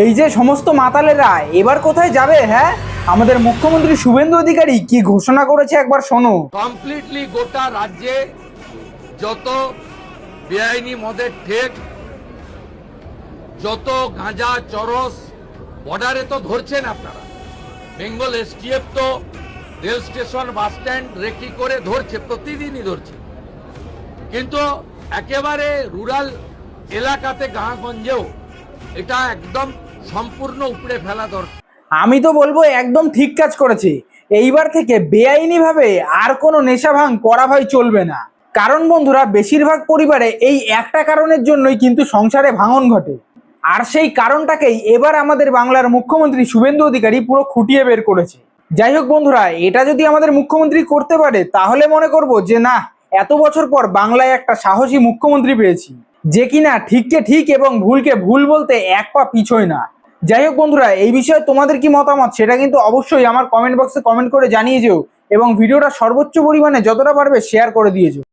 এই যে সমস্ত মাতালেরা এবার কোথায় যাবে? হ্যাঁ, আমাদের মুখ্যমন্ত্রী শুভেন্দু অধিকারী কি ঘোষণা করেছে একবার শোনো। কমপ্লিটলি গোটা রাজ্যে যত বেআইনি মদের ঠেক, যত গাঁজা চরস বর্ডারে তো ধরছেন আপনারা। বেঙ্গল এসটিএফ তো rail station bus stand recce করে ধরছে, প্রতিদিনই ধরছে। কিন্তু একেবারে রুরাল এলাকাতে গাঁগঞ্জেও এটা একদম সম্পূর্ণ উপড়ে ফেলা দরকার। আমি তো বলবো একদম ঠিক কাজ করেছে। এইবার থেকে বেআইনি ভাবে আর কোনো নেশা ভাঙ করা ভাই চলবে না। কারণ বন্ধুরা, বেশিরভাগ পরিবারে এই একটা কারণের জন্যই কিন্তু সংসারে ভাঙন ঘটে। আর সেই কারণটাকেই এবার আমাদের বাংলার মুখ্যমন্ত্রী শুভেন্দু অধিকারী পুরো খুঁটিয়ে বের করেছে। যাই হোক বন্ধুরা, এটা যদি আমাদের মুখ্যমন্ত্রী করতে পারে তাহলে মনে করব যে না, এত বছর পর বাংলায় একটা সাহসী মুখ্যমন্ত্রী পেয়েছি, যে কিনা ঠিককে ঠিক এবং ভুলকে ভুল বলতে এক পা পিছোয় না। যাই হোক বন্ধুরা, এই বিষয়ে তোমাদের কি মতামত সেটা কিন্তু অবশ্যই আমার কমেন্ট বক্সে কমেন্ট করে জানিয়ে যেও এবং ভিডিওটা সর্বোচ্চ পরিমাণে যতটা পারবে শেয়ার করে দিয়ে যেও।